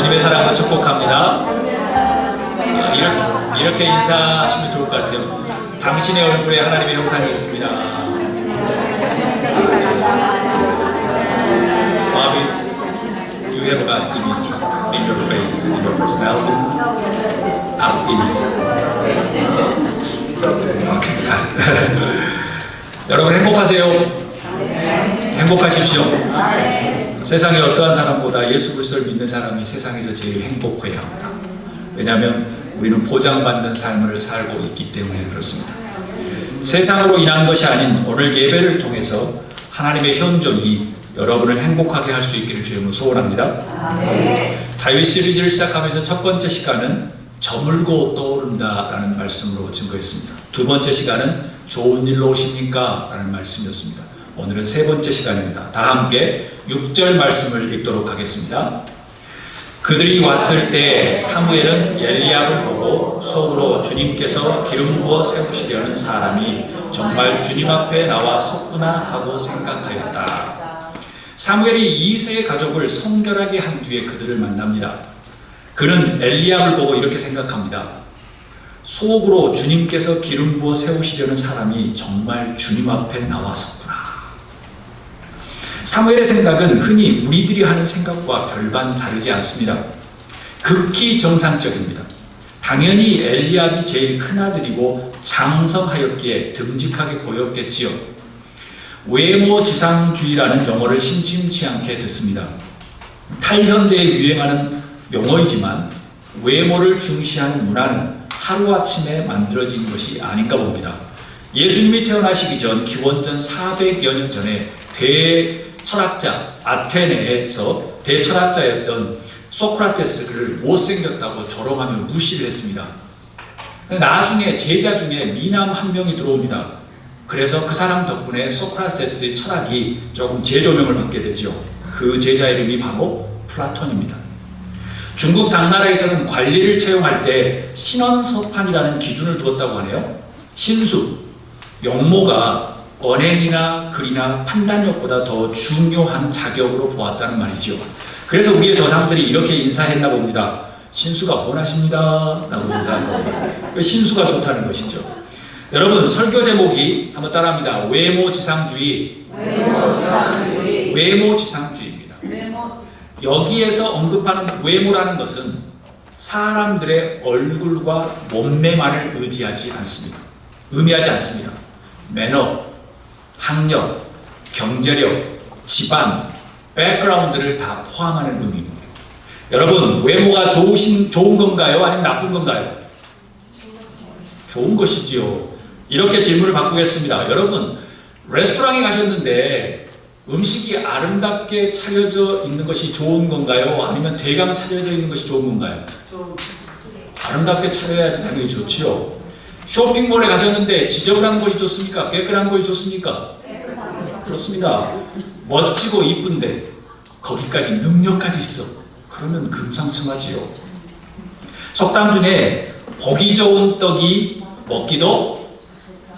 주님의 사랑으로 축복합니다. 이렇게 인사하시면 좋을 것 같아요. 당신의 얼굴에 하나님의 형상이 있습니다. Bobby, do you have God's image in your face, in your personality? God's image. Okay, got it. 여러분 행복하세요? 행복하십시오. 세상에 어떠한 사람보다 예수 그리스도를 믿는 사람이 세상에서 제일 행복해야 합니다. 왜냐하면 우리는 보장받는 삶을 살고 있기 때문에 그렇습니다. 세상으로 인한 것이 아닌 오늘 예배를 통해서 하나님의 현존이 여러분을 행복하게 할 수 있기를 주님으로 소원합니다. 다윗 시리즈를 시작하면서 첫 번째 시간은 저물고 떠오른다 라는 말씀으로 증거했습니다. 두 번째 시간은 좋은 일로 오십니까? 라는 말씀이었습니다. 오늘은 세 번째 시간입니다. 다 함께 6절 말씀을 읽도록 하겠습니다. 그들이 왔을 때 사무엘은 엘리압을 보고 속으로 주님께서 기름 부어 세우시려는 사람이 정말 주님 앞에 나와 섰구나 하고 생각하였다. 사무엘이 이새의 가족을 성결하게 한 뒤에 그들을 만납니다. 그는 엘리압을 보고 이렇게 생각합니다. 속으로 주님께서 기름 부어 세우시려는 사람이 정말 주님 앞에 나와 섰구나. 사무엘의 생각은 흔히 우리들이 하는 생각과 별반 다르지 않습니다. 극히 정상적입니다. 당연히 엘리압이 제일 큰아들이고 장성하였기에 듬직하게 보였겠지요. 외모지상주의라는 용어를 심심치 않게 듣습니다. 탈현대에 유행하는 용어이지만 외모를 중시하는 문화는 하루아침에 만들어진 것이 아닌가 봅니다. 예수님이 태어나시기 전 기원전 400여 년 전에 대철학자 아테네에서 대철학자였던 소크라테스를 못생겼다고 조롱하며 무시를 했습니다. 나중에 제자 중에 미남 한 명이 들어옵니다. 그래서 그 사람 덕분에 소크라테스의 철학이 조금 재조명을 받게 되죠. 그 제자 이름이 바로 플라톤입니다. 중국 당나라에서는 관리를 채용할 때 신원서판이라는 기준을 두었다고 하네요. 신수, 용모가 언행이나 글이나 판단력보다 더 중요한 자격으로 보았다는 말이죠. 그래서 우리의 조상들이 이렇게 인사했나 봅니다. 신수가 원하십니다 라고 인사한 겁니다. 신수가 좋다는 것이죠. 여러분 설교 제목이 한번 따라합니다. 외모지상주의. 외모지상주의입니다. 여기에서 언급하는 외모라는 것은 사람들의 얼굴과 몸매만을 의미하지 않습니다. 매너, 학력, 경제력, 집안, 백그라운드를 다 포함하는 의미입니다. 여러분 외모가 좋은 건가요? 아니면 나쁜 건가요? 좋은 것이지요. 이렇게 질문을 바꾸겠습니다. 여러분 레스토랑에 가셨는데 음식이 아름답게 차려져 있는 것이 좋은 건가요? 아니면 대강 차려져 있는 것이 좋은 건가요? 아름답게 차려야지 당연히 좋지요. 쇼핑몰에 가셨는데 지저분한 것이 좋습니까? 깨끗한 것이 좋습니까? 그렇습니다. 멋지고 이쁜데 거기까지 능력까지 있어. 그러면 금상첨화지요. 속담 중에 보기 좋은 떡이 먹기도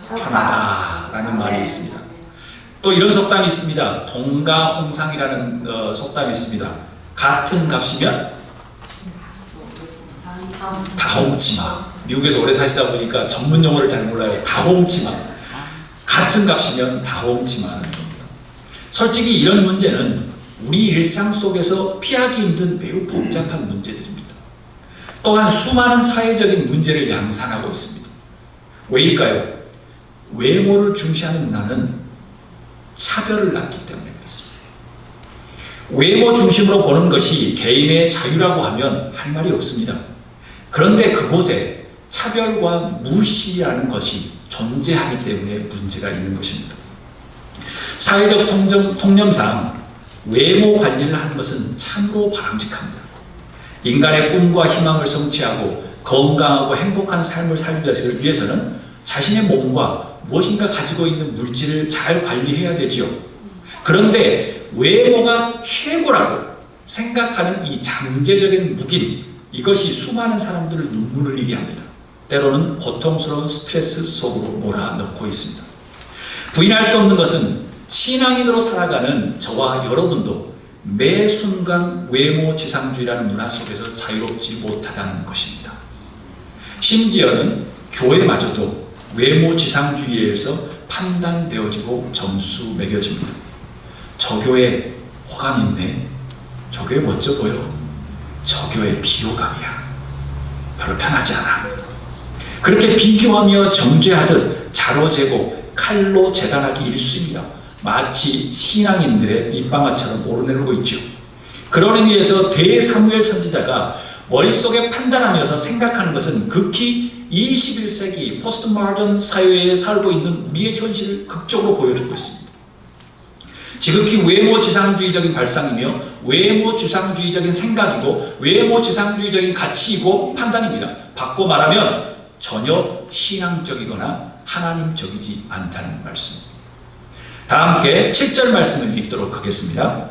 편하다라는 말이 있습니다. 또 이런 속담이 있습니다. 동가홍상이라는 속담이 있습니다. 같은 값이면 다홍치마. 미국에서 오래 사시다 보니까 전문 용어를 잘 몰라요. 다홍치마. 같은 값이면 다홍치마는 겁니다. 솔직히 이런 문제는 우리 일상 속에서 피하기 힘든 매우 복잡한 문제들입니다. 또한 수많은 사회적인 문제를 양산하고 있습니다. 왜일까요? 외모를 중시하는 문화는 차별을 낳기 때문에 그렇습니다. 외모 중심으로 보는 것이 개인의 자유라고 하면 할 말이 없습니다. 그런데 그곳에 차별과 무시라는 것이 존재하기 때문에 문제가 있는 것입니다. 사회적 통념상 외모 관리를 하는 것은 참으로 바람직합니다. 인간의 꿈과 희망을 성취하고 건강하고 행복한 삶을 살기 위해서는 자신의 몸과 무엇인가 가지고 있는 물질을 잘 관리해야 되지요. 그런데 외모가 최고라고 생각하는 이 잠재적인 묵인, 이것이 수많은 사람들을 눈물 흘리게 합니다. 때로는 고통스러운 스트레스 속으로 몰아넣고 있습니다. 부인할 수 없는 것은 신앙인으로 살아가는 저와 여러분도 매 순간 외모지상주의라는 문화 속에서 자유롭지 못하다는 것입니다. 심지어는 교회마저도 외모지상주의에서 판단되어지고 점수 매겨집니다. 저 교회 호감 있네. 저 교회 멋져 보여. 저 교회 비호감이야. 별로 편하지 않아. 그렇게 비교하며 정죄하듯 자로 재고 칼로 재단하기 일쑤입니다. 마치 신앙인들의 입방아처럼 오르내리고 있죠. 그런 의미에서 대사무엘 선지자가 머릿속에 판단하면서 생각하는 것은 극히 21세기 포스트 모던 사회에 살고 있는 우리의 현실을 극적으로 보여주고 있습니다. 지극히 외모지상주의적인 발상이며 외모지상주의적인 생각이고 외모지상주의적인 가치이고 판단입니다. 바꿔 말하면 전혀 신앙적이거나 하나님적이지 않다는 말씀. 다 함께 7절 말씀을 읽도록 하겠습니다.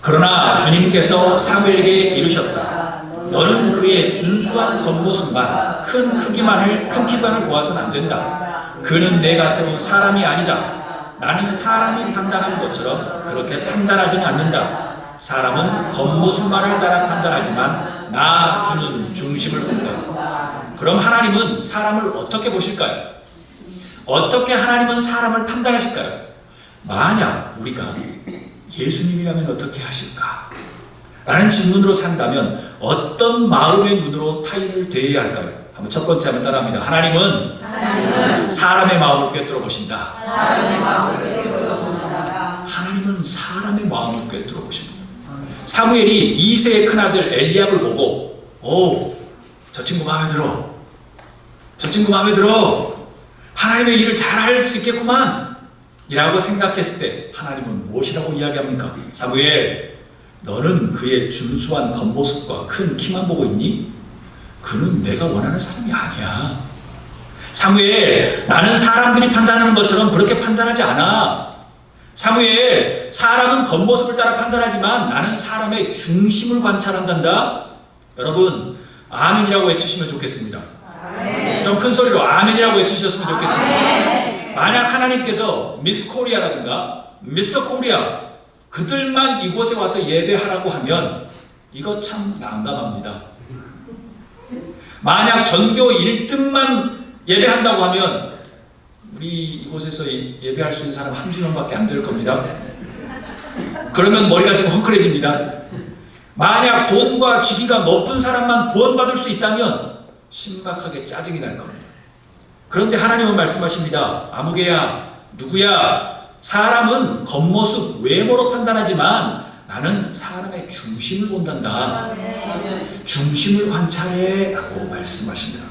그러나 주님께서 사무엘에게 이르셨다. 너는 그의 준수한 겉모습만 큰 키만을 보아서는 안 된다. 그는 내가 세운 사람이 아니다. 나는 사람이 판단하는 것처럼 그렇게 판단하지는 않는다. 사람은 겉모습만을 따라 판단하지만 나 주는 중심을 본다. 그럼 하나님은 사람을 어떻게 보실까요? 어떻게 하나님은 사람을 판단하실까요? 만약 우리가 예수님이라면 어떻게 하실까? 라는 질문으로 산다면 어떤 마음의 눈으로 타인을 대해야 할까요? 한번 첫 번째 한번 따라합니다. 하나님은 사람의 마음을 꿰뚫어 보신다. 하나님은 사람의 마음을 꿰뚫어 보십니다. 사무엘이 2세의 큰아들 엘리압을 보고 저 친구 마음에 들어. 저 친구 마음에 들어. 하나님의 일을 잘할 수 있겠구만 이라고 생각했을 때 하나님은 무엇이라고 이야기합니까? 사무엘, 너는 그의 준수한 겉모습과 큰 키만 보고 있니? 그는 내가 원하는 사람이 아니야. 사무엘, 나는 사람들이 판단하는 것처럼 그렇게 판단하지 않아. 사무엘, 사람은 겉모습을 따라 판단하지만 나는 사람의 중심을 관찰한단다. 여러분, 아멘이라고 외치시면 좋겠습니다. 좀 큰 소리로 아멘이라고 외치셨으면 좋겠습니다. 만약 하나님께서 미스 코리아라든가 미스터 코리아 그들만 이곳에 와서 예배하라고 하면 이거 참 난감합니다. 만약 전교 1등만 예배한다고 하면 우리 이곳에서 예배할 수 있는 사람 한두 명밖에 안 될 겁니다. 그러면 머리가 지금 헝클해집니다. 만약 돈과 직위가 높은 사람만 구원받을 수 있다면 심각하게 짜증이 날 겁니다. 그런데 하나님은 말씀하십니다. 아무개야, 누구야? 사람은 겉모습, 외모로 판단하지만 나는 사람의 중심을 본단다. 중심을 관찰해 라고 말씀하십니다.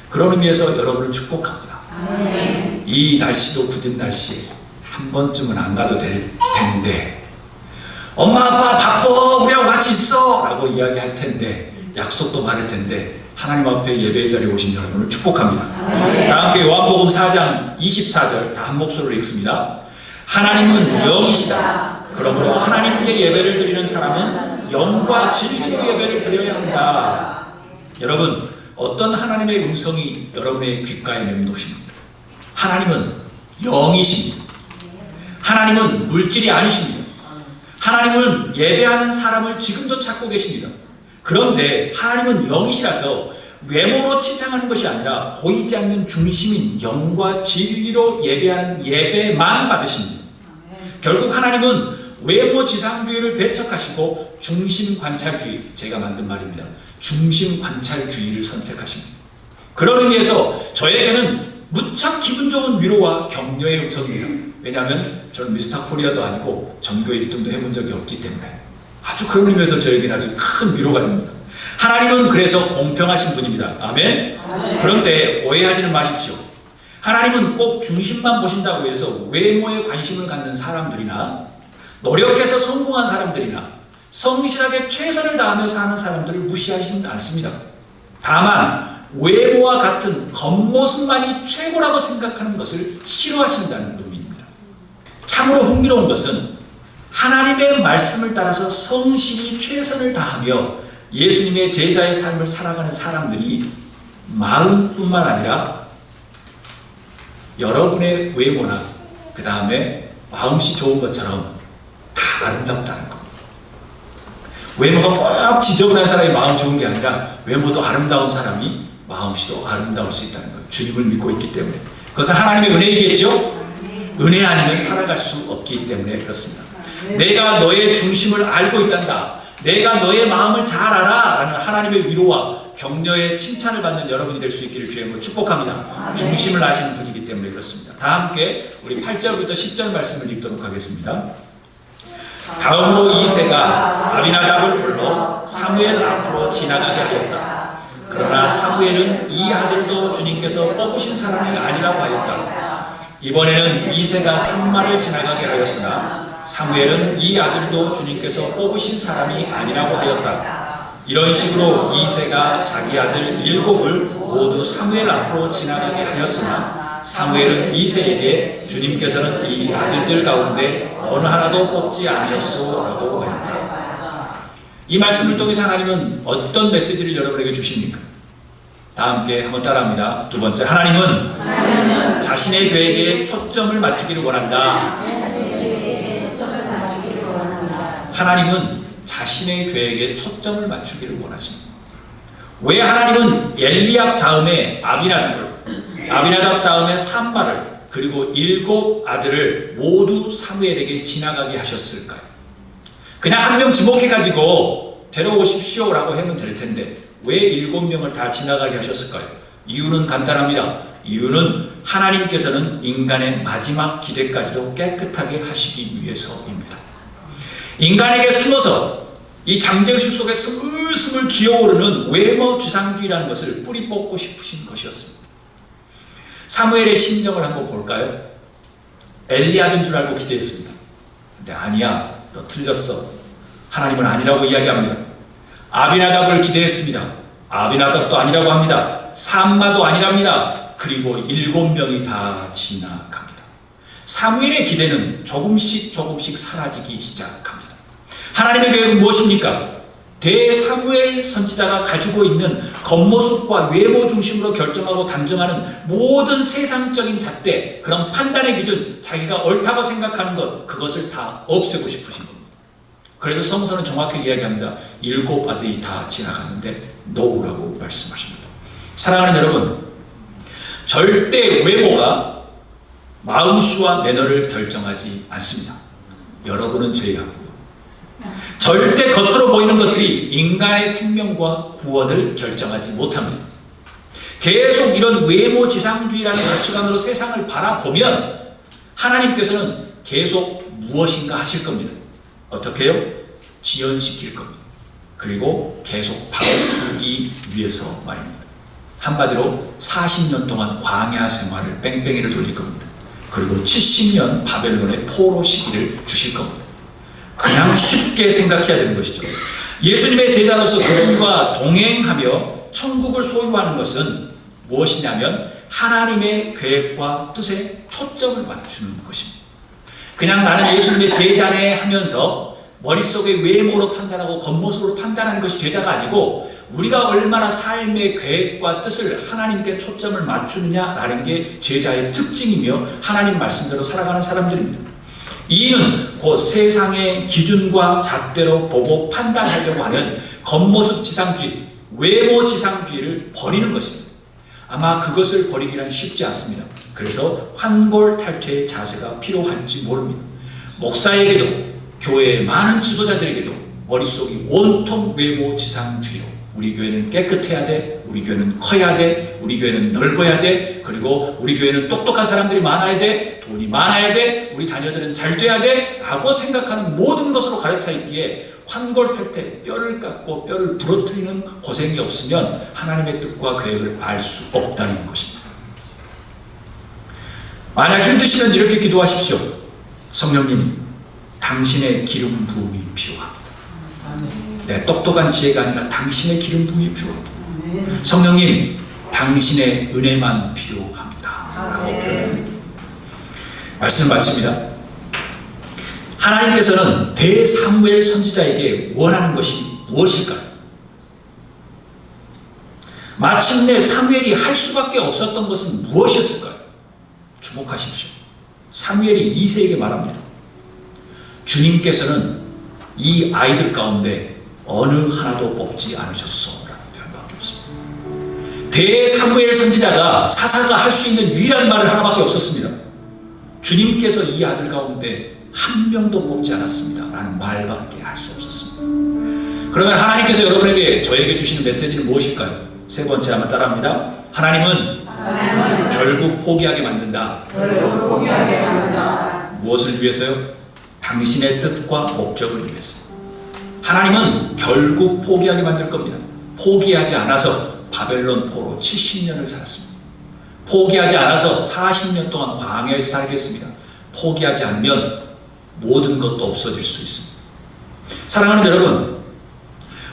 그런 의미에서 여러분을 축복합니다. 이 날씨도 굳은 날씨에 한 번쯤은 안 가도 될 텐데 엄마 아빠 바빠 우리하고 같이 있어 라고 이야기할 텐데 약속도 많을 텐데 하나님 앞에 예배 자리에 오신 여러분을 축복합니다. 다 함께 요한복음 4장 24절 다 한 목소리로 읽습니다. 하나님은 영이시다. 그러므로 하나님께 예배를 드리는 사람은 영과 진리로 예배를 드려야 한다. 여러분, 어떤 하나님의 음성이 여러분의 귓가에 맴도십니까? 하나님은 영이십니다. 하나님은 물질이 아니십니다. 하나님은 예배하는 사람을 지금도 찾고 계십니다. 그런데 하나님은 영이시라서 외모로 치장하는 것이 아니라 보이지 않는 중심인 영과 진리로 예배하는 예배만 받으십니다. 결국 하나님은 외모지상주의를 배척하시고 중심관찰주의, 제가 만든 말입니다. 중심관찰주의를 선택하십니다. 그런 의미에서 저에게는 무척 기분 좋은 위로와 격려의 음성입니다. 왜냐하면 저는 미스터 코리아도 아니고 전교 1등도 해본 적이 없기 때문에 아주 그런 의미에서 저에게는 아주 큰 위로가 됩니다. 하나님은 그래서 공평하신 분입니다. 아멘? 그런데 오해하지는 마십시오. 하나님은 꼭 중심만 보신다고 해서 외모에 관심을 갖는 사람들이나 노력해서 성공한 사람들이나 성실하게 최선을 다하며 사는 사람들을 무시하시는 않습니다. 다만 외모와 같은 겉모습만이 최고라고 생각하는 것을 싫어하신다는 의미입니다. 참으로 흥미로운 것은 하나님의 말씀을 따라서 성실히 최선을 다하며 예수님의 제자의 삶을 살아가는 사람들이 마음뿐만 아니라 여러분의 외모나 그 다음에 마음씨 좋은 것처럼 다 아름답다는 겁니다. 외모가 꼭 지저분한 사람이 마음 좋은 게 아니라 외모도 아름다운 사람이 마음씨도 아름다울 수 있다는 거예요. 주님을 믿고 있기 때문에. 그것은 하나님의 은혜이겠죠? 은혜 아니면 살아갈 수 없기 때문에 그렇습니다. 내가 너의 중심을 알고 있단다. 내가 너의 마음을 잘 알아 라는 하나님의 위로와 격려의 칭찬을 받는 여러분이 될 수 있기를 주의 이름으로 축복합니다. 중심을 아시는 분이기 때문에 그렇습니다. 다 함께 우리 8절부터 10절 말씀을 읽도록 하겠습니다. 다음으로 이새가 아비나답을 불러 사무엘 앞으로 지나가게 하였다. 그러나 사무엘은 이 아들도 주님께서 뽑으신 사람이 아니라고 하였다. 이번에는 이새가 산마를 지나가게 하였으나 사무엘은 이 아들도 주님께서 뽑으신 사람이 아니라고 하였다. 이런 식으로 이새가 자기 아들 7을 모두 사무엘 앞으로 지나가게 하였으나 사무엘은 이새에게 주님께서는 이 아들들 가운데 어느 하나도 뽑지 않으셨소라고 하였다. 이 말씀을 통해서 하나님은 어떤 메시지를 여러분에게 주십니까? 다 함께 한번 따라합니다. 두 번째, 하나님은 자신의 계획에 초점을 맞추기를 원한다. 하나님은 자신의 계획에 초점을 맞추기를 원하십니다. 왜 하나님은 엘리압 다음에 아비나답 다음에 산마를 그리고 7 아들을 모두 사무엘에게 지나가게 하셨을까요? 그냥 한 명 지목해가지고 데려오십시오 라고 하면 될 텐데 왜 7명을 다 지나가게 하셨을까요? 이유는 간단합니다. 이유는 하나님께서는 인간의 마지막 기대까지도 깨끗하게 하시기 위해서입니다. 인간에게 숨어서 이 장제의식 속에 스물스물 기어오르는 외모 지상주의라는 것을 뿌리 뽑고 싶으신 것이었습니다. 사무엘의 심정을 한번 볼까요? 엘리압인 줄 알고 기대했습니다. 근데 아니야, 너 틀렸어. 하나님은 아니라고 이야기합니다. 아비나답을 기대했습니다. 아비나답도 아니라고 합니다. 산마도 아니랍니다. 그리고 7명이 다 지나갑니다. 사무엘의 기대는 조금씩 사라지기 시작합니다. 하나님의 계획은 무엇입니까? 대사무엘 선지자가 가지고 있는 겉모습과 외모 중심으로 결정하고 단정하는 모든 세상적인 잣대, 그런 판단의 기준, 자기가 옳다고 생각하는 것, 그것을 다 없애고 싶으신 겁니다. 그래서 성서는 정확히 이야기합니다. 7 아들이 다 지나갔는데 노라고 말씀하십니다. 사랑하는 여러분, 절대 외모가 마음씨와 매너를 결정하지 않습니다. 여러분은 제외하고요. 절대 겉으로 보이는 것들이 인간의 생명과 구원을 결정하지 못합니다. 계속 이런 외모지상주의라는 가치관으로 세상을 바라보면 하나님께서는 계속 무엇인가 하실 겁니다. 어떻게 해요? 지연시킬 겁니다. 그리고 계속 바꾸기 위해서 말입니다. 한마디로 40년 동안 광야 생활을 뺑뺑이를 돌릴 겁니다. 그리고 70년 바벨론의 포로 시기를 주실 겁니다. 그냥 쉽게 생각해야 되는 것이죠. 예수님의 제자로서 그분과 동행하며 천국을 소유하는 것은 무엇이냐면 하나님의 계획과 뜻에 초점을 맞추는 것입니다. 그냥 나는 예수님의 제자네 하면서 머릿속에 외모로 판단하고 겉모습으로 판단하는 것이 제자가 아니고 우리가 얼마나 삶의 계획과 뜻을 하나님께 초점을 맞추느냐라는 게 제자의 특징이며 하나님 말씀대로 살아가는 사람들입니다. 이는 곧 세상의 기준과 잣대로 보고 판단하려고 하는 겉모습 지상주의, 외모 지상주의를 버리는 것입니다. 아마 그것을 버리기는 쉽지 않습니다. 그래서 환골탈퇴의 자세가 필요할지 모릅니다. 목사에게도 교회의 많은 지도자들에게도 머릿속이 온통 외모 지상주의로 우리 교회는 깨끗해야 돼, 우리 교회는 커야 돼, 우리 교회는 넓어야 돼, 그리고 우리 교회는 똑똑한 사람들이 많아야 돼, 돈이 많아야 돼, 우리 자녀들은 잘 돼야 돼 라고 생각하는 모든 것으로 가득차 있기에 환골탈퇴, 뼈를 깎고 뼈를 부러뜨리는 고생이 없으면 하나님의 뜻과 계획을 알 수 없다는 것입니다. 만약 힘드시면 이렇게 기도하십시오. 성령님, 당신의 기름 부음이 필요합니다. 내 똑똑한 지혜가 아니라 당신의 기름 부음이 필요합니다. 성령님, 당신의 은혜만 필요합니다. 라고 표현합니다. 말씀 마칩니다. 하나님께서는 대사무엘 선지자에게 원하는 것이 무엇일까요? 마침내 사무엘이 할 수밖에 없었던 것은 무엇이었을까요? 주목하십시오. 사무엘이 이새에게 말합니다. 주님께서는 이 아이들 가운데 어느 하나도 뽑지 않으셨소 라는 표현밖에 없습니다. 대사무엘 선지자가 사사가 할 수 있는 유일한 말을 하나밖에 없었습니다. 주님께서 이 아들 가운데 한 명도 뽑지 않았습니다 라는 말밖에 할 수 없었습니다. 그러면 하나님께서 여러분에게 저에게 주시는 메시지는 무엇일까요? 세 번째 한번 따라합니다. 하나님은 결국 포기하게 만든다. 무엇을 위해서요? 당신의 뜻과 목적을 위해서. 하나님은 결국 포기하게 만들 겁니다. 포기하지 않아서 바벨론 포로 70년을 살았습니다. 포기하지 않아서 40년 동안 광야에서 살겠습니다. 포기하지 않으면 모든 것도 없어질 수 있습니다. 사랑하는 여러분,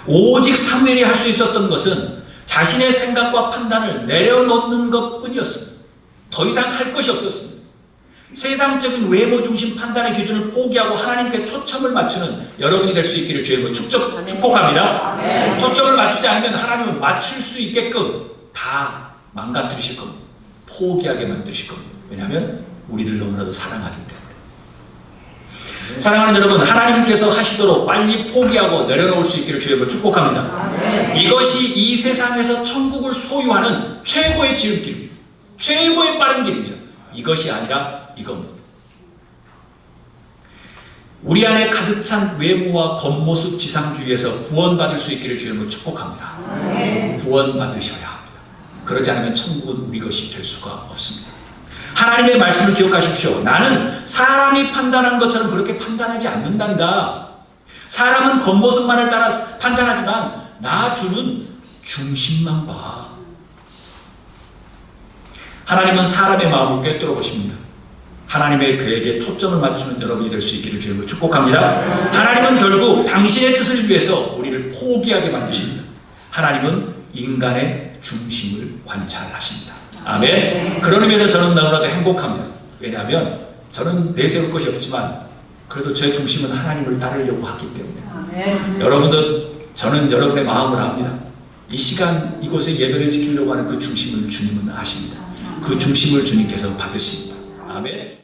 오직 사무엘이 할 수 있었던 것은 자신의 생각과 판단을 내려놓는 것뿐이었습니다. 더 이상 할 것이 없었습니다. 세상적인 외모 중심 판단의 기준을 포기하고 하나님께 초점을 맞추는 여러분이 될 수 있기를 주의 축복합니다. 초점을 맞추지 않으면 하나님은 맞출 수 있게끔 다 망가뜨리실 겁니다. 포기하게 만드실 겁니다. 왜냐하면 우리를 너무나도 사랑하기 때문에. 사랑하는 여러분, 하나님께서 하시도록 빨리 포기하고 내려놓을 수 있기를 주의 축복합니다. 이것이 이 세상에서 천국을 소유하는 최고의 지름길입니다. 최고의 빠른 길입니다. 이것이 아니라 이겁니다. 우리 안에 가득 찬 외모와 겉모습 지상주의에서 구원받을 수 있기를 주님을 축복합니다. 구원받으셔야 합니다. 그러지 않으면 천국은 우리 것이 될 수가 없습니다. 하나님의 말씀을 기억하십시오. 나는 사람이 판단한 것처럼 그렇게 판단하지 않는단다. 사람은 겉모습만을 따라 판단하지만 나 주는 중심만 봐. 하나님은 사람의 마음을 꿰뚫어 보십니다. 하나님의 계획에 초점을 맞추는 여러분이 될 수 있기를 주님을 축복합니다. 하나님은 결국 당신의 뜻을 위해서 우리를 포기하게 만드십니다. 하나님은 인간의 중심을 관찰하십니다. 아멘. 그런 의미에서 저는 너무나도 행복합니다. 왜냐하면 저는 내세울 것이 없지만 그래도 제 중심은 하나님을 따르려고 하기 때문에. 여러분도 저는 여러분의 마음을 압니다. 이 시간 이곳에 예배를 지키려고 하는 그 중심을 주님은 아십니다. 그 중심을 주님께서 받으십니다. 아멘.